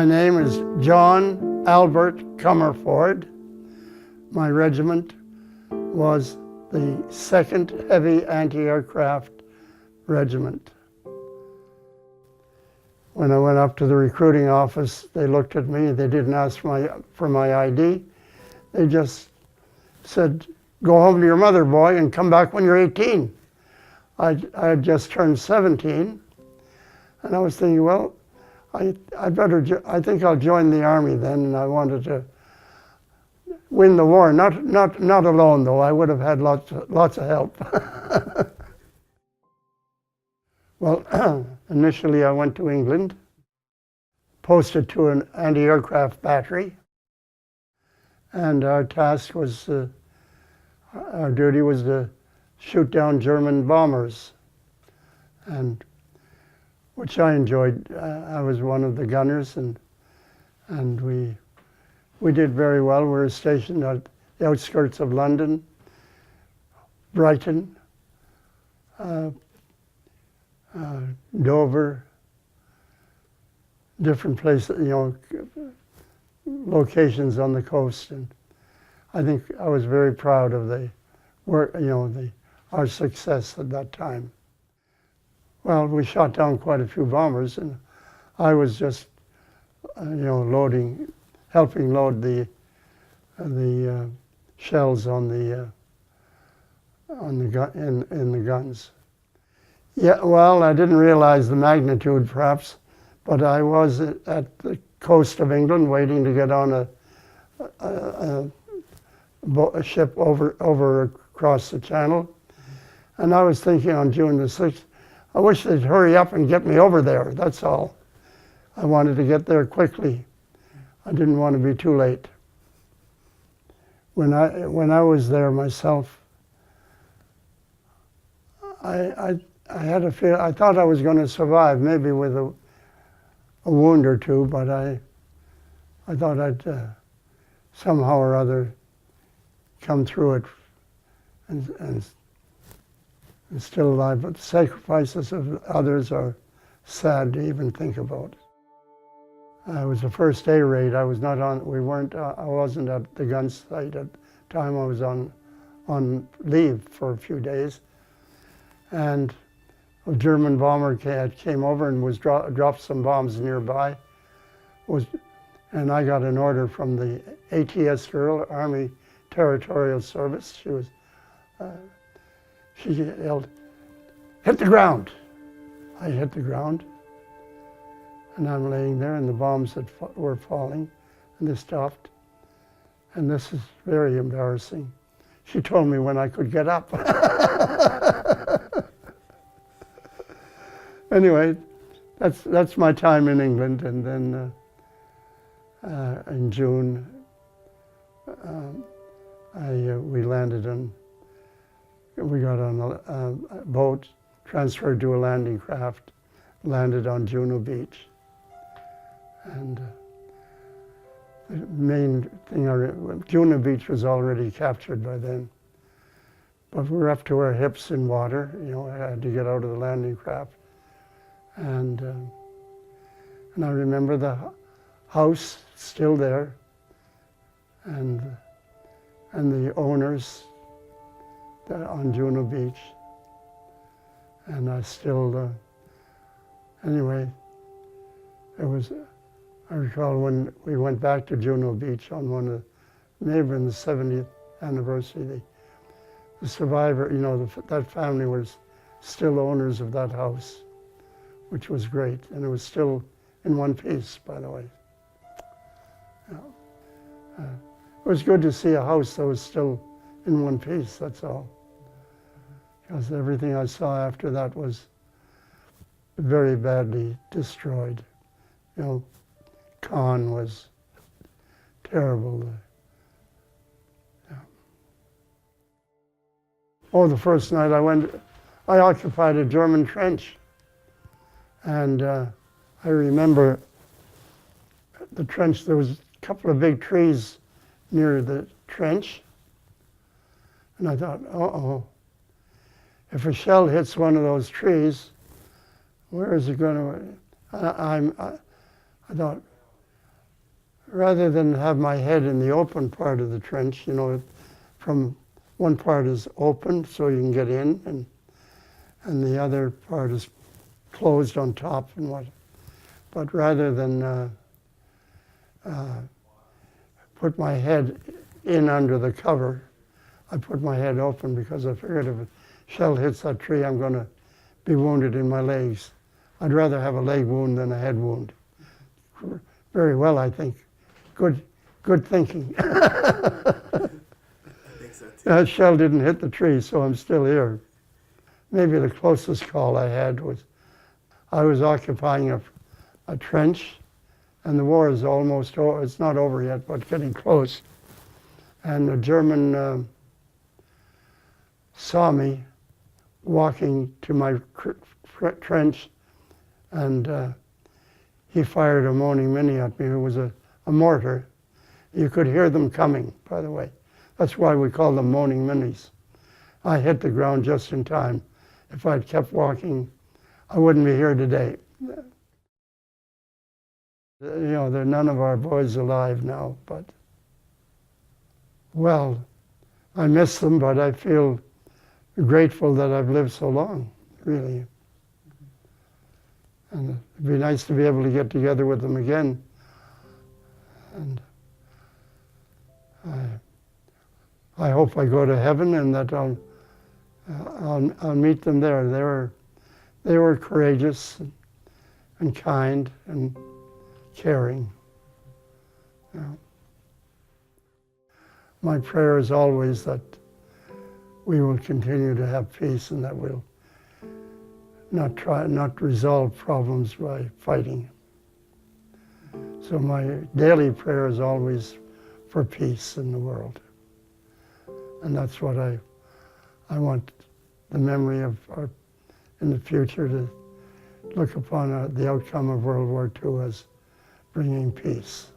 My name is John Albert Commerford. My regiment was the 2nd Heavy Anti-Aircraft Regiment. When I went up to the recruiting office, they looked at me. They didn't ask for my ID. They just said, "Go home to your mother, boy, and come back when you're 18." I had just turned 17, and I was thinking, well, I think I'll join the Army then, and I wanted to win the war. Not alone, though. I would have had lots of help. Well, initially I went to England, posted to an anti-aircraft battery, and our task was, our duty was to shoot down German bombers, and which I enjoyed. I was one of the gunners, and we did very well. We were stationed at the outskirts of London, Brighton, Dover, different places, locations on the coast, and I think I was very proud of the work, our success at that time. Well, we shot down quite a few bombers, and I was just, helping load the shells in the guns. Yeah, well, I didn't realize the magnitude, perhaps, but I was at the coast of England waiting to get on a ship over across the channel, and I was thinking on June the 6th, I wish they'd hurry up and get me over there, that's all. I wanted to get there quickly. I didn't want to be too late. When I was there myself, I had a feel. I thought I was going to survive, maybe with a wound or two, but I thought I'd somehow or other come through it and still alive. But the sacrifices of others are sad to even think about. It was the first day raid. I was not on. I wasn't at the gun site at the time. I was on leave for a few days, and a German bomber came over and was dropped some bombs nearby. And I got an order from the ATS girl, Army Territorial Service. She yelled, "Hit the ground!" I hit the ground, and I'm laying there, and the bombs were falling, and they stopped. And this is very embarrassing. She told me when I could get up. Anyway, that's my time in England, and then in June, we landed we got on a boat, transferred to a landing craft, landed on Juno Beach. And the main thing, Juno Beach was already captured by then, but we were up to our hips in water. I had to get out of the landing craft. And I remember the house still there, and the owners on Juno Beach, and I still anyway. I recall when we went back to Juno Beach on maybe in the 70th anniversary, the survivor, that family was still owners of that house, which was great, and it was still in one piece, by the way. It was good to see a house that was still in one piece, that's all. Because everything I saw after that was very badly destroyed. Caen was terrible. Oh, the first night I occupied a German trench. And I remember the trench, there was a couple of big trees near the trench. And I thought, uh-oh, if a shell hits one of those trees, where is it going to? I thought, rather than have my head in the open part of the trench, you know, from one part is open so you can get in, and the other part is closed on top and what. But rather than put my head in under the cover, I put my head open because I figured if a shell hits that tree, I'm going to be wounded in my legs. I'd rather have a leg wound than a head wound. Very well, I think. Good thinking. I think so too. That shell didn't hit the tree, so I'm still here. Maybe the closest call I had was I was occupying a trench, and the war is almost over. It's not over yet, but getting close. And a German saw me walking to my trench, and he fired a Moaning Mini at me. It was a mortar. You could hear them coming, by the way. That's why we call them Moaning Minis. I hit the ground just in time. If I'd kept walking, I wouldn't be here today. You know, there are none of our boys alive now, but, well, I miss them, but I feel grateful that I've lived so long, really. And it'd be nice to be able to get together with them again. And I hope I go to heaven and that I'll meet them there. They were courageous and kind and caring. You know. My prayer is always that we will continue to have peace and that we'll not resolve problems by fighting. So my daily prayer is always for peace in the world. And that's what I want the memory of in the future to look upon the outcome of World War II as bringing peace.